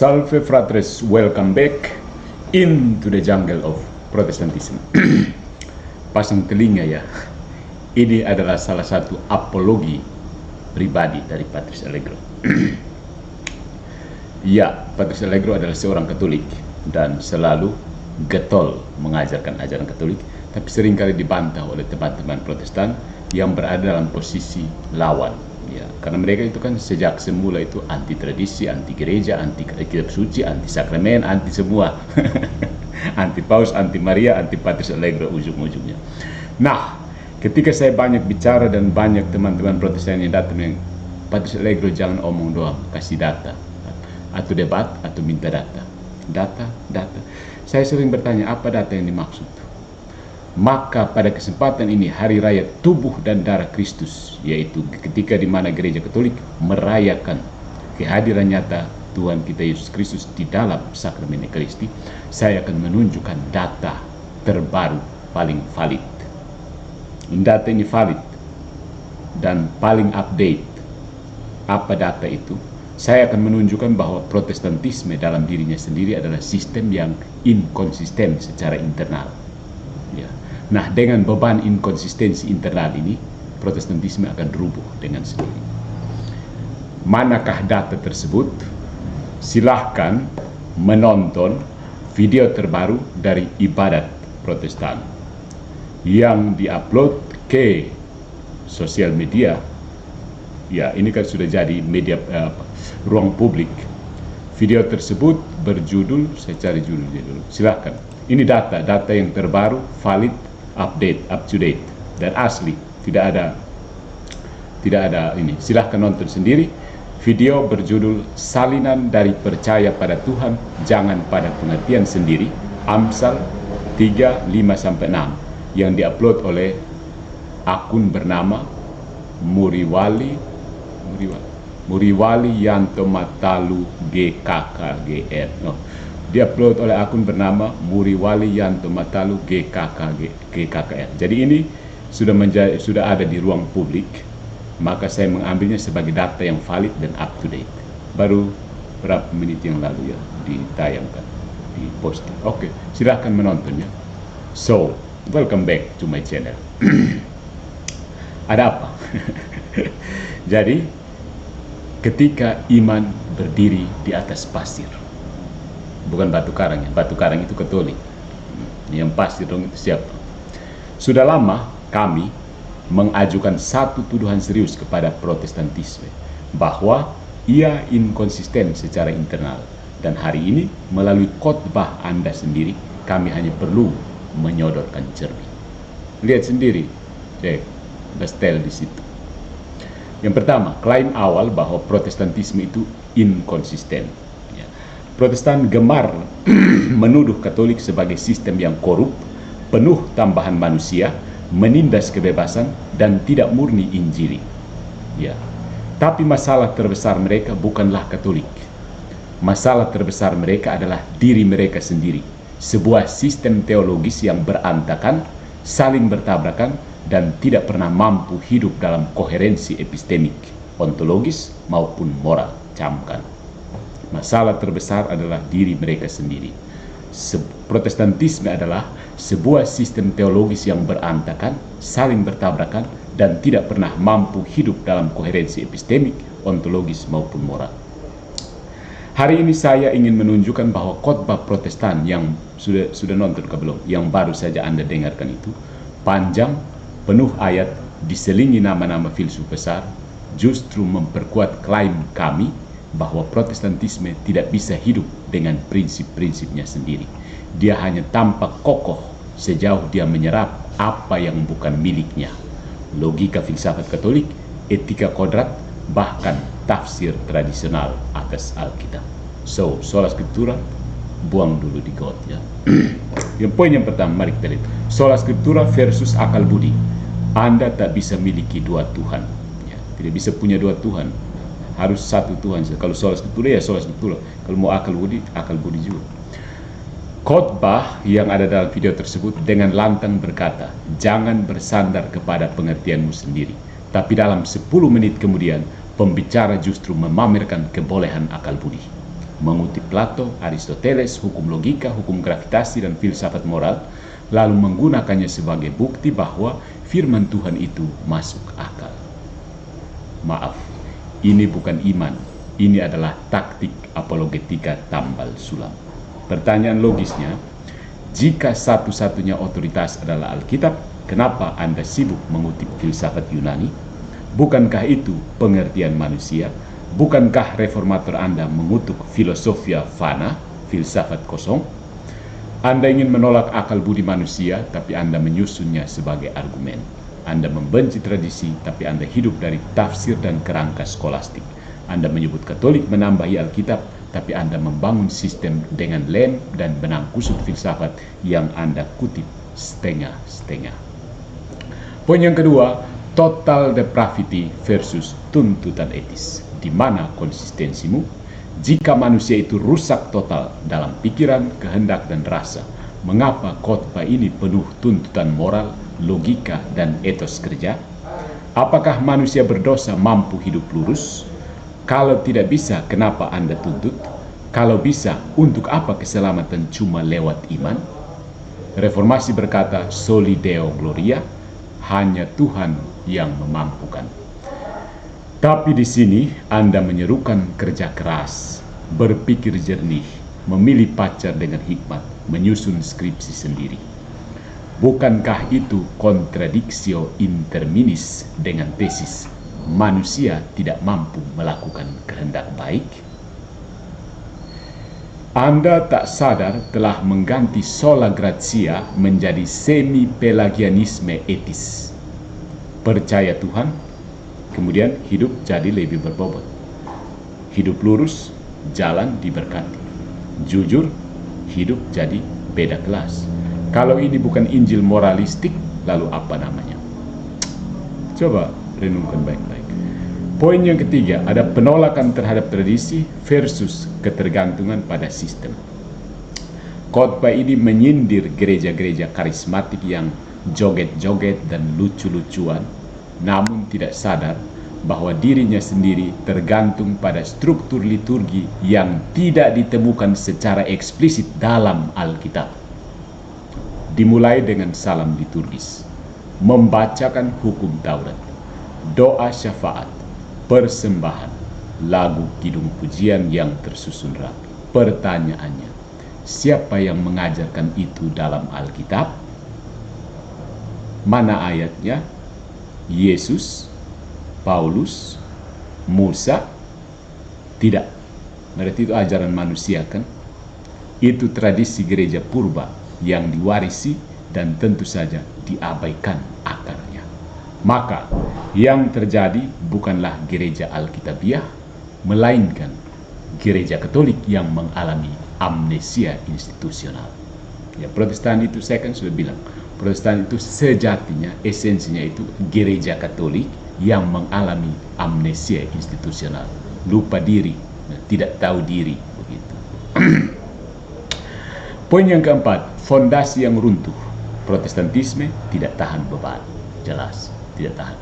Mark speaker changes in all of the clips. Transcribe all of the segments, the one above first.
Speaker 1: Salve fratres, welcome back into the jungle of Protestantism. Pasang telinga ya. Ini adalah salah satu apologi pribadi dari Patrice Allegro. Ya, Patrice Allegro adalah seorang Katolik dan selalu getol mengajarkan ajaran Katolik, tapi seringkali dibantah oleh teman-teman Protestan yang berada dalam posisi lawan. Ya, karena mereka itu kan sejak semula itu anti tradisi, anti gereja, anti kitab suci, anti sakramen, anti semua. Anti Paus, anti Maria, anti Patrice Allegro ujung-ujungnya. Nah, ketika saya banyak bicara dan banyak teman-teman Protestan yang datang yang Patrice Allegro jangan omong doang, kasih data. Atau debat, atau minta data. Data. Saya sering bertanya, apa data yang dimaksud? Maka pada kesempatan ini hari raya tubuh dan darah Kristus, yaitu ketika di mana gereja Katolik merayakan kehadiran nyata Tuhan kita Yesus Kristus di dalam sakramen Ekaristi, saya akan menunjukkan data terbaru paling valid. Data ini valid dan paling update. Apa data itu? Saya akan menunjukkan bahwa Protestantisme dalam dirinya sendiri adalah sistem yang inkonsisten secara internal. Ya. Nah, dengan beban inkonsistensi internal ini, Protestantisme akan rubuh dengan sendiri. Manakah data tersebut? Silahkan menonton video terbaru dari Ibadat Protestan yang diupload ke sosial media. Ya, ini kan sudah jadi media ruang publik. Video tersebut berjudul, saya cari judulnya dulu. Silahkan. Ini data yang terbaru, valid, update, up to date, dan asli. Tidak ada ini. Silahkan nonton sendiri. Video berjudul Salinan dari Percaya pada Tuhan, Jangan pada Pengertian Sendiri, Amsal 3:5-6, yang diupload oleh akun bernama Muriwali Yanto Matalu GKKGR. Diupload oleh akun bernama Muriwali Yanto Matalu GKKR. Jadi ini sudah ada di ruang publik, maka saya mengambilnya sebagai data yang valid dan up to date. Baru berapa menit yang lalu ya ditayangkan, di posting. Oke, silahkan menontonnya. So, welcome back to my channel. Ada apa? Jadi, ketika iman berdiri di atas pasir, bukan batu karang ya, batu karang itu Katolik, yang pasir dong itu siapa? Sudah lama kami mengajukan satu tuduhan serius kepada Protestantisme, bahwa ia inkonsisten secara internal, dan hari ini melalui khotbah Anda sendiri kami hanya perlu menyodorkan cermin. Lihat sendiri, bestel di situ. Yang pertama, klaim awal bahwa Protestantisme itu inkonsisten. Protestan gemar menuduh Katolik sebagai sistem yang korup, penuh tambahan manusia, menindas kebebasan, dan tidak murni Injili. Ya. Tapi masalah terbesar mereka bukanlah Katolik. Masalah terbesar mereka adalah diri mereka sendiri. Sebuah sistem teologis yang berantakan, saling bertabrakan, dan tidak pernah mampu hidup dalam koherensi epistemik, ontologis, maupun moral. Camkan. Masalah terbesar adalah diri mereka sendiri. Protestantisme adalah sebuah sistem teologis yang berantakan, saling bertabrakan, dan tidak pernah mampu hidup dalam koherensi epistemik, ontologis, maupun moral. Hari ini saya ingin menunjukkan bahwa khotbah Protestan yang sudah nonton ke belum, yang baru saja Anda dengarkan itu, panjang, penuh ayat, diselingi nama-nama filsuf besar, justru memperkuat klaim kami bahwa Protestantisme tidak bisa hidup dengan prinsip-prinsipnya sendiri. Dia hanya tampak kokoh sejauh dia menyerap apa yang bukan miliknya. Logika filsafat Katolik, etika kodrat, bahkan tafsir tradisional atas Alkitab. So, sola scriptura, buang dulu di got ya. Yang poin yang pertama, mari kita lihat. Sola scriptura versus akal budi. Anda tak bisa miliki dua Tuhan. Ya, tidak bisa punya dua Tuhan. Harus satu Tuhan. Kalau sola scriptura ya sola scriptura. Kalau mau akal budi juga. Khotbah yang ada dalam video tersebut dengan lantang berkata, jangan bersandar kepada pengertianmu sendiri. Tapi dalam 10 menit kemudian, pembicara justru memamerkan kebolehan akal budi. mengutip Plato, Aristoteles, hukum logika, hukum gravitasi, dan filsafat moral, lalu menggunakannya sebagai bukti bahwa firman Tuhan itu masuk akal. Maaf, ini bukan iman, ini adalah taktik apologetika tambal sulam. Pertanyaan logisnya, jika satu-satunya otoritas adalah Alkitab, kenapa Anda sibuk mengutip filsafat Yunani? Bukankah itu pengertian manusia? Bukankah reformator Anda mengutuk filosofia fana, filsafat kosong? Anda ingin menolak akal budi manusia, tapi Anda menyusunnya sebagai argumen. Anda membenci tradisi, tapi Anda hidup dari tafsir dan kerangka skolastik. Anda menyebut Katolik menambahi Alkitab, tapi Anda membangun sistem dengan lem dan benang kusut filsafat yang Anda kutip setengah-setengah. Poin yang kedua, total depravity versus tuntutan etis. Di mana konsistensimu? Jika manusia itu rusak total dalam pikiran, kehendak, dan rasa, mengapa khotbah ini penuh tuntutan moral, logika, dan etos kerja? Apakah manusia berdosa mampu hidup lurus? Kalau tidak bisa, kenapa Anda tuntut? Kalau bisa, untuk apa keselamatan cuma lewat iman? Reformasi berkata, soli Deo gloria, hanya Tuhan yang memampukan. Tapi di sini Anda menyerukan kerja keras, berpikir jernih, memilih pacar dengan hikmat, menyusun skripsi sendiri. Bukankah itu contradictio interminis dengan tesis manusia tidak mampu melakukan kehendak baik? Anda tak sadar telah mengganti sola gratia menjadi semi-pelagianisme etis. Percaya Tuhan, kemudian hidup jadi lebih berbobot. Hidup lurus, jalan diberkati. Jujur, hidup jadi beda kelas. Kalau ini bukan Injil moralistik, lalu apa namanya? Coba renungkan baik-baik. Poin yang ketiga, ada penolakan terhadap tradisi versus ketergantungan pada sistem. Khotbah ini menyindir gereja-gereja karismatik yang joget-joget dan lucu-lucuan, namun tidak sadar bahwa dirinya sendiri tergantung pada struktur liturgi yang tidak ditemukan secara eksplisit dalam Alkitab. Dimulai dengan salam liturgis, membacakan hukum Taurat, doa syafaat, persembahan, lagu kidung pujian yang tersusun rapi. Pertanyaannya, siapa yang mengajarkan itu dalam Alkitab? Mana ayatnya? Yesus, Paulus, Musa? Tidak. Berarti itu ajaran manusia kan? Itu tradisi gereja purba yang diwarisi dan tentu saja diabaikan akarnya. Maka yang terjadi bukanlah gereja Alkitabiah, melainkan gereja Katolik yang mengalami amnesia institusional. Ya, Protestan itu saya kan sudah bilang, Protestan itu sejatinya, esensinya itu gereja Katolik yang mengalami amnesia institusional, lupa diri, tidak tahu diri, begitu. Poin yang keempat, fondasi yang runtuh. Protestantisme tidak tahan beban, jelas tidak tahan.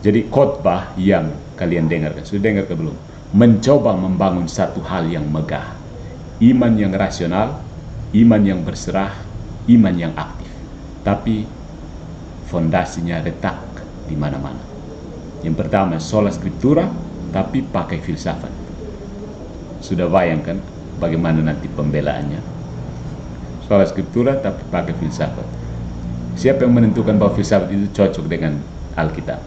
Speaker 1: Jadi khotbah yang kalian dengarkan, sudah dengar ke belum? Mencoba membangun satu hal yang megah, iman yang rasional, iman yang berserah, iman yang aktif. Tapi fondasinya retak di mana-mana. Yang pertama, sola scriptura, tapi pakai filsafat. Sudah bayangkan bagaimana nanti pembelaannya? Sola scriptura, tapi pakai filsafat. Siapa yang menentukan bahwa filsafat itu cocok dengan Alkitab?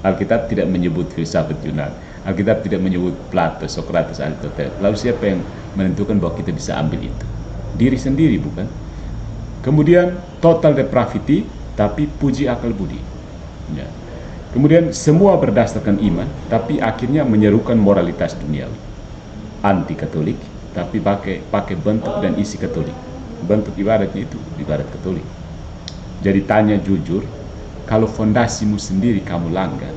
Speaker 1: Alkitab tidak menyebut filsafat Yunani. Alkitab tidak menyebut Plato, Socrates, Aristoteles. Lalu siapa yang menentukan bahwa kita bisa ambil itu? Diri sendiri, bukan? Kemudian total depravity, tapi puji akal budi. Ya. Kemudian semua berdasarkan iman, tapi akhirnya menyerukan moralitas duniawi. Anti Katolik, tapi pakai bentuk dan isi Katolik. Bentuk ibaratnya itu ibarat Katolik. Jadi tanya jujur, kalau fondasimu sendiri kamu langgar,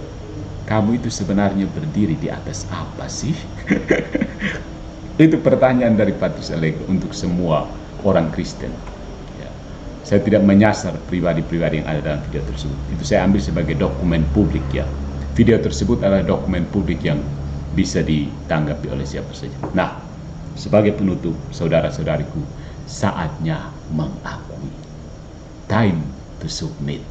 Speaker 1: kamu itu sebenarnya berdiri di atas apa sih? Itu pertanyaan dari Patrice Allegro untuk semua orang Kristen. Saya tidak menyasar pribadi-pribadi yang ada dalam video tersebut. Itu saya ambil sebagai dokumen publik ya. Video tersebut adalah dokumen publik yang bisa ditanggapi oleh siapa saja. Nah, sebagai penutup, saudara-saudariku, saatnya mengakui. Time to submit.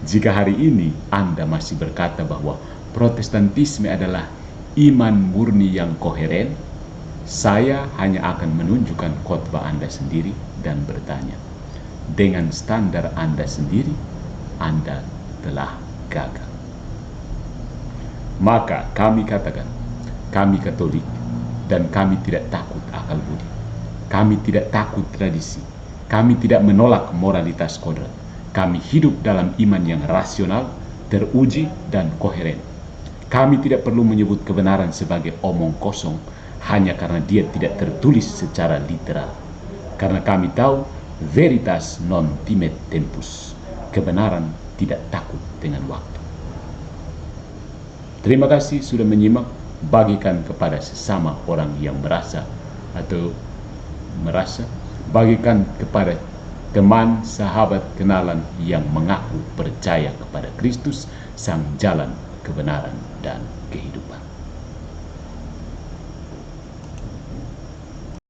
Speaker 1: Jika hari ini Anda masih berkata bahwa Protestantisme adalah iman murni yang koheren, saya hanya akan menunjukkan khotbah Anda sendiri dan bertanya, dengan standar Anda sendiri, Anda telah gagal. Maka kami katakan, kami Katolik, dan kami tidak takut akal budi. Kami tidak takut tradisi. Kami tidak menolak moralitas kodrat. Kami hidup dalam iman yang rasional, teruji, dan koheren. Kami tidak perlu menyebut kebenaran sebagai omong kosong hanya karena dia tidak tertulis secara literal. Karena kami tahu veritas non timet tempus. Kebenaran tidak takut dengan waktu. Terima kasih sudah menyimak. Bagikan kepada sesama orang yang merasa. Bagikan kepada teman, sahabat, kenalan yang mengaku percaya kepada Kristus, sang jalan kebenaran dan kehidupan.